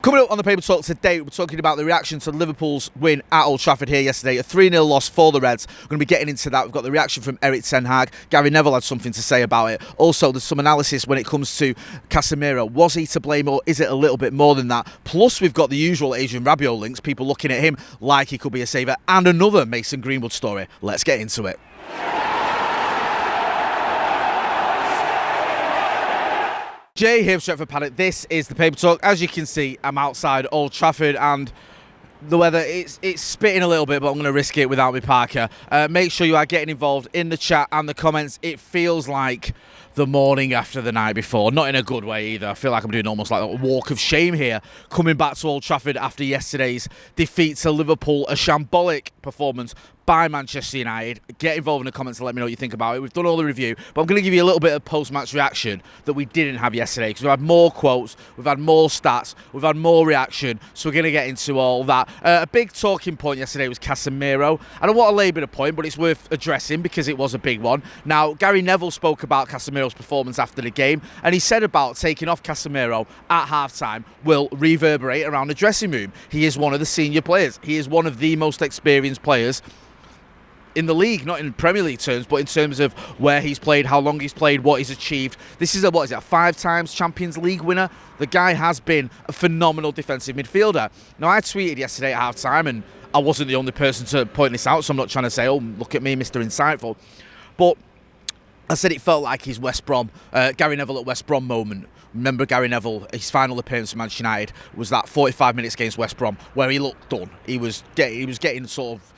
Coming up on the Paper Talk today, we're talking about the reaction to Liverpool's win at Old Trafford here yesterday, a 3-0 loss for the Reds. We're going to be getting into that. We've got the reaction from Erik ten Hag. Gary Neville had something to say about it. Also, there's some analysis when it comes to Casemiro. Was he to blame, or is it a little bit more than that? Plus, we've got the usual Adrian Rabiot links, people looking at him like he could be a saver, and another Mason Greenwood story. Let's get into it. Jay here from Stretford, Paddock. This is the Paper Talk. As you can see, I'm outside Old Trafford and the weather, it's spitting a little bit, but I'm going to risk it without my parka. Make sure you are getting involved in the chat and the comments. It feels like the morning after the night before, not in a good way either. I feel like I'm doing almost like a walk of shame here, coming back to Old Trafford after yesterday's defeat to Liverpool, a shambolic performance by Manchester United. Get involved in the comments and let me know what you think about it. We've done all the review, but I'm going to give you a little bit of post-match reaction that we didn't have yesterday, because we've had more quotes, we've had more stats, we've had more reaction, so we're going to get into all that. A big talking point yesterday was Casemiro. I don't want to labour the point, but it's worth addressing because it was a big one. Now, Gary Neville spoke about Casemiro's performance after the game, and he said about taking off Casemiro at half-time will reverberate around the dressing room. He is one of the senior players. He is one of the most experienced players in the league, not in Premier League terms, but in terms of where he's played, how long he's played, what he's achieved. This is a 5-time Champions League winner. The guy has been a phenomenal defensive midfielder. Now, I tweeted yesterday at half-time, and I wasn't the only person to point this out, so I'm not trying to say, oh, look at me, Mr. Insightful. But I said it felt like his West Brom, Gary Neville at West Brom moment. Remember Gary Neville, his final appearance for Manchester United was that 45 minutes against West Brom, where he looked done. He was getting sort of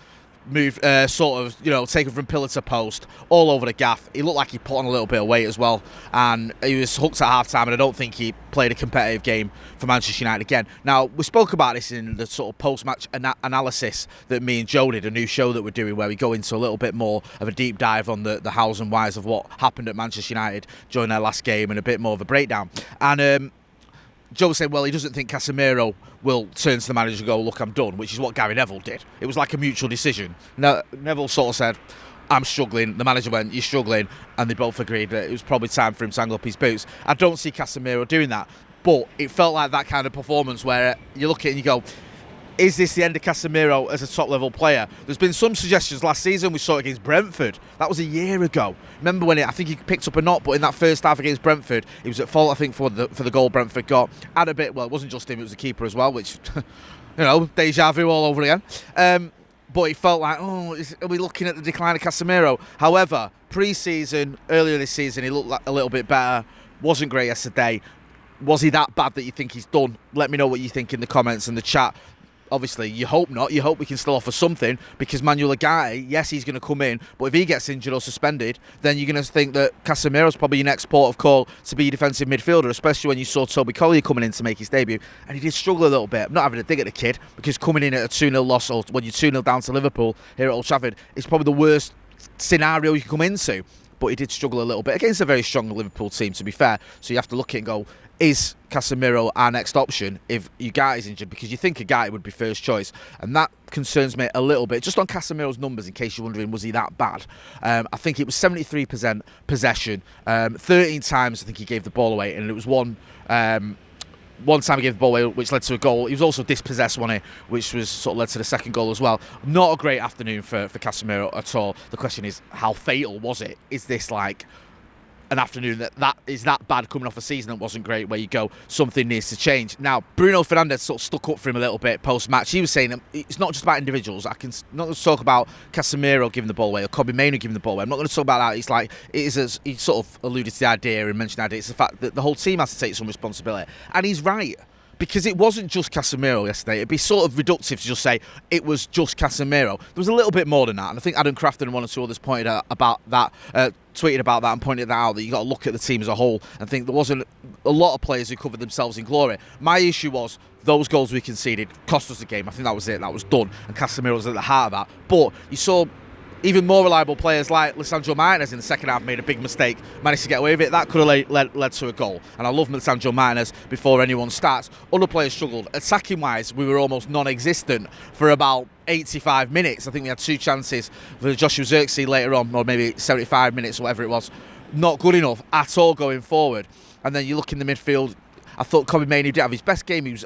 moved, taken from pillar to post, all over the gaff. He looked like he put on a little bit of weight as well, and he was hooked at half-time, and I don't think he played a competitive game for Manchester United again. Now, we spoke about this in the sort of post-match analysis that me and Joe did, a new show that we're doing, where we go into a little bit more of a deep dive on the hows and whys of what happened at Manchester United during their last game, and a bit more of a breakdown. And Joe said, well, he doesn't think Casemiro will turn to the manager and go, look, I'm done, which is what Gary Neville did. It was like a mutual decision. Neville sort of said, I'm struggling. The manager went, you're struggling. And they both agreed that it was probably time for him to hang up his boots. I don't see Casemiro doing that. But it felt like that kind of performance where you look at it and you go, is this the end of Casemiro as a top-level player? There's been some suggestions last season. We saw it against Brentford. That was a year ago. Remember when I think he picked up a knock, but in that first half against Brentford, he was at fault, I think, for the goal Brentford got. Had a bit, well, it wasn't just him, it was the keeper as well, which, deja vu all over again. But it felt like, are we looking at the decline of Casemiro? However, pre-season, earlier this season, he looked like a little bit better. Wasn't great yesterday. Was he that bad that you think he's done? Let me know what you think in the comments and the chat. Obviously, you hope not. You hope we can still offer something, because Manuel Ugarte, yes, he's going to come in, but if he gets injured or suspended, then you're going to think that Casemiro's probably your next port of call to be a defensive midfielder, especially when you saw Toby Collier coming in to make his debut, and he did struggle a little bit. I'm not having a dig at the kid, because coming in at a 2-0 loss, or when you're 2-0 down to Liverpool here at Old Trafford, is probably the worst scenario you can come into. But he did struggle a little bit against a very strong Liverpool team, to be fair. So you have to look at it and go, is Casemiro our next option if Ugarte is injured? Because you think Ugarte would be first choice, and that concerns me a little bit. Just on Casemiro's numbers, in case you're wondering, was he that bad? I think it was 73% possession, 13 times I think he gave the ball away, and it was one time he gave the ball away, which led to a goal. He was also dispossessed one here, which was sort of led to the second goal as well. Not a great afternoon for Casemiro at all. The question is, how fatal was it? Is this like an afternoon that is that bad coming off a season that wasn't great, where you go, something needs to change? Now, Bruno Fernandes sort of stuck up for him a little bit post-match. He was saying it's not just about individuals. I'm not going to talk about Casemiro giving the ball away or Casemiro giving the ball away. I'm not going to talk about that. It's like, he sort of alluded to the idea and mentioned the idea. It's the fact that the whole team has to take some responsibility. And he's right. Because it wasn't just Casemiro yesterday. It'd be sort of reductive to just say it was just Casemiro. There was a little bit more than that. And I think Adam Crafton and one or two others pointed out about that, tweeted about that and pointed that out, that you got to look at the team as a whole and think there wasn't a lot of players who covered themselves in glory. My issue was those goals we conceded cost us the game. I think that was it. That was done. And Casemiro was at the heart of that. But you saw even more reliable players like Lisandro Martinez in the second half made a big mistake, managed to get away with it. That could have led to a goal. And I love Lisandro Martinez before anyone starts. Other players struggled. Attacking-wise, we were almost non-existent for about 85 minutes. I think we had 2 chances for Joshua Zirkzee later on, or maybe 75 minutes or whatever it was. Not good enough at all going forward. And then you look in the midfield, I thought Casemiro didn't have his best game. He was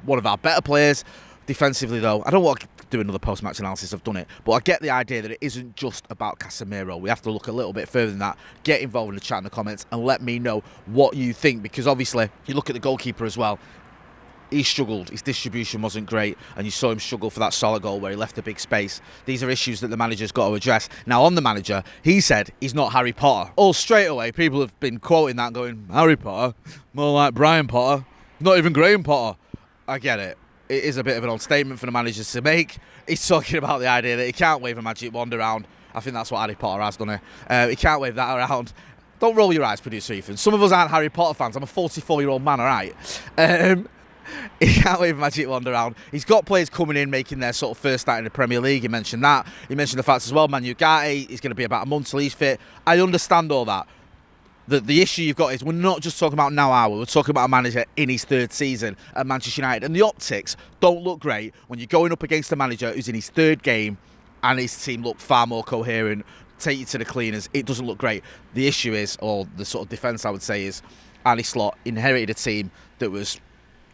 one of our better players. Defensively, though, I don't want to do another post-match analysis. I've done it. But I get the idea that it isn't just about Casemiro. We have to look a little bit further than that. Get involved in the chat in the comments and let me know what you think. Because obviously, you look at the goalkeeper as well. He struggled. His distribution wasn't great. And you saw him struggle for that solid goal where he left a big space. These are issues that the manager's got to address. Now, on the manager, he said he's not Harry Potter. All straight away, people have been quoting that going, Harry Potter? More like Brian Potter. Not even Graham Potter. I get it. It is a bit of an odd statement for the managers to make. He's talking about the idea that he can't wave a magic wand around. I think that's what Harry Potter has done here. He can't wave that around. Don't roll your eyes, producer Ethan. Some of us aren't Harry Potter fans. I'm a 44-year-old man, all right? He can't wave a magic wand around. He's got players coming in, making their sort of first start in the Premier League. He mentioned that. He mentioned the fact as well, Manu Gatti is going to be about a month till he's fit. I understand all that. The issue you've got is we're not just talking about now, we're talking about a manager in his third season at Manchester United. And the optics don't look great when you're going up against a manager who's in his third game and his team look far more coherent, take you to the cleaners. It doesn't look great. The issue is, or the sort of defence I would say is, Arne Slot inherited a team that was,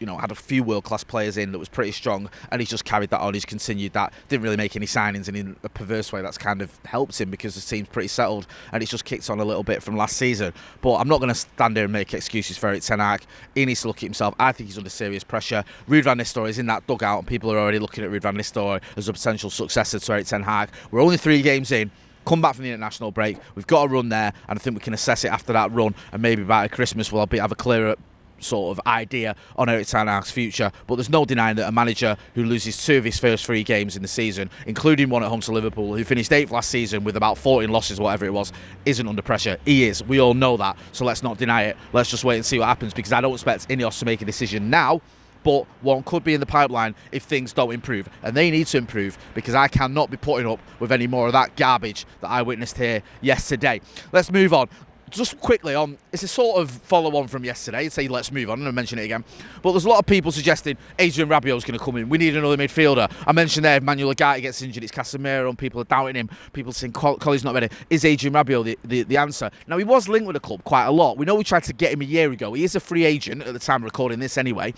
had a few world-class players in that was pretty strong, and he's just carried that on. He's continued that. Didn't really make any signings, and in a perverse way, that's kind of helped him because the team's pretty settled, and it's just kicked on a little bit from last season. But I'm not going to stand here and make excuses for Erik ten Hag. He needs to look at himself. I think he's under serious pressure. Ruud van Nistelrooy is in that dugout, and people are already looking at Ruud van Nistelrooy as a potential successor to Erik ten Hag. We're only 3 games in. Come back from the international break. We've got a run there, and I think we can assess it after that run, and maybe by Christmas we'll have a clearer sort of idea on Erik ten Hag's future. But there's no denying that a manager who loses 2 of his first 3 games in the season, including one at home to Liverpool, who finished 8th last season with about 14 losses, whatever it was, isn't under pressure. He is. We all know that. So let's not deny it. Let's just wait and see what happens, because I don't expect Ineos to make a decision now, but one could be in the pipeline if things don't improve. And they need to improve, because I cannot be putting up with any more of that garbage that I witnessed here yesterday. Let's move on. Just quickly on, it's a sort of follow-on from yesterday. Say let's move on, and I'll mention it again. But there's a lot of people suggesting Adrian Rabiot's going to come in. We need another midfielder. I mentioned there if Manuel Ugarte gets injured, it's Casemiro, and people are doubting him. People saying Colley's not ready. Is Adrian Rabiot the answer? Now, he was linked with the club quite a lot. We know we tried to get him a year ago. He is a free agent at the time of recording this anyway.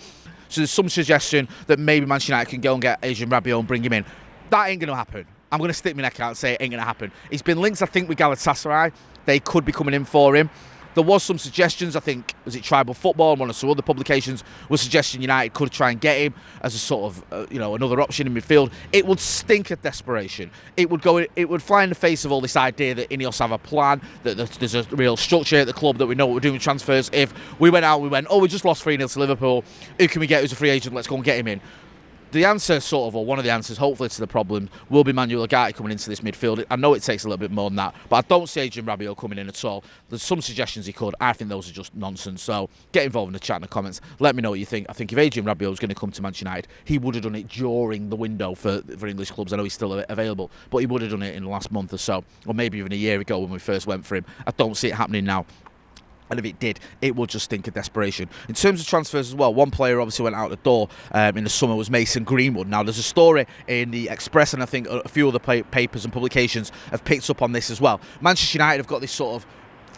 So there's some suggestion that maybe Manchester United can go and get Adrian Rabiot and bring him in. That ain't going to happen. I'm going to stick my neck out and say it ain't going to happen. He's been linked, I think, with Galatasaray. They could be coming in for him. There was some suggestions, I think, was it Tribal Football and one of some other publications was suggesting United could try and get him as a sort of, another option in midfield. It would stink of desperation. It would fly in the face of all this idea that Ineos have a plan, that there's a real structure at the club, that we know what we're doing with transfers. If we went, we just lost 3-0 to Liverpool. Who can we get who's a free agent? Let's go and get him in. The answer, or one of the answers, hopefully, to the problem will be Manuel Ugarte coming into this midfield. I know it takes a little bit more than that, but I don't see Adrian Rabiot coming in at all. There's some suggestions he could. I think those are just nonsense. So get involved in the chat in the comments. Let me know what you think. I think if Adrian Rabiot was going to come to Manchester United, he would have done it during the window for English clubs. I know he's still available, but he would have done it in the last month or so, or maybe even a year ago when we first went for him. I don't see it happening now. And if it did, it would just stink of desperation. In terms of transfers as well, one player obviously went out the door in the summer was Mason Greenwood. Now, there's a story in the Express, and I think a few other papers and publications have picked up on this as well. Manchester United have got this sort of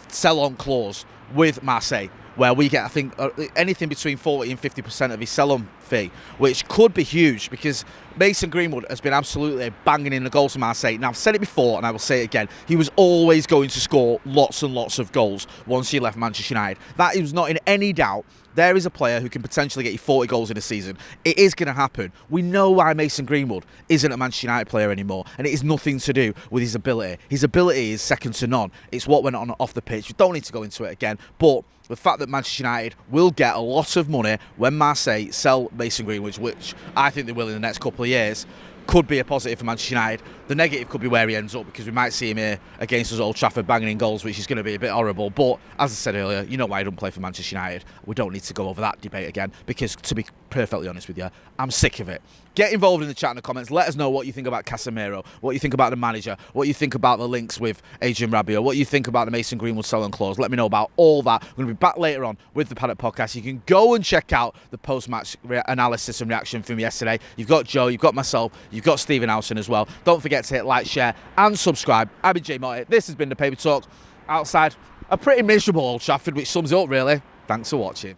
sell-on clause with Marseille, where we get, I think, anything between 40 and 50% of his sell-on fee, which could be huge, because Mason Greenwood has been absolutely banging in the goals for Marseille. Now, I've said it before, and I will say it again, he was always going to score lots and lots of goals once he left Manchester United. That is not in any doubt. There is a player who can potentially get you 40 goals in a season. It is going to happen. We know why Mason Greenwood isn't a Manchester United player anymore, and it is nothing to do with his ability. His ability is second to none. It's what went on off the pitch. We don't need to go into it again, but the fact that Manchester United will get a lot of money when Marseille sell Mason Greenwood, which I think they will in the next couple of years, could be a positive for Manchester United. The negative could be where he ends up, because we might see him here against us at Old Trafford banging in goals, which is going to be a bit horrible. But as I said earlier, you know why I don't play for Manchester United. We don't need to go over that debate again, because to be perfectly honest with you, I'm sick of it. Get involved in the chat in the comments. Let us know what you think about Casemiro, what you think about the manager, what you think about the links with Adrian Rabiot, what you think about the Mason Greenwood sell-on clause. Let me know about all that. We're going to be back later on with the Paddock podcast. You can go and check out the post-match analysis and reaction from yesterday. You've got Joe, you've got myself, you've got Stephen Howson as well. Don't forget to hit like, share and subscribe. I've been Jay Motty. This has been the Paper Talk outside a pretty miserable Old Trafford, which sums it up really. Thanks for watching.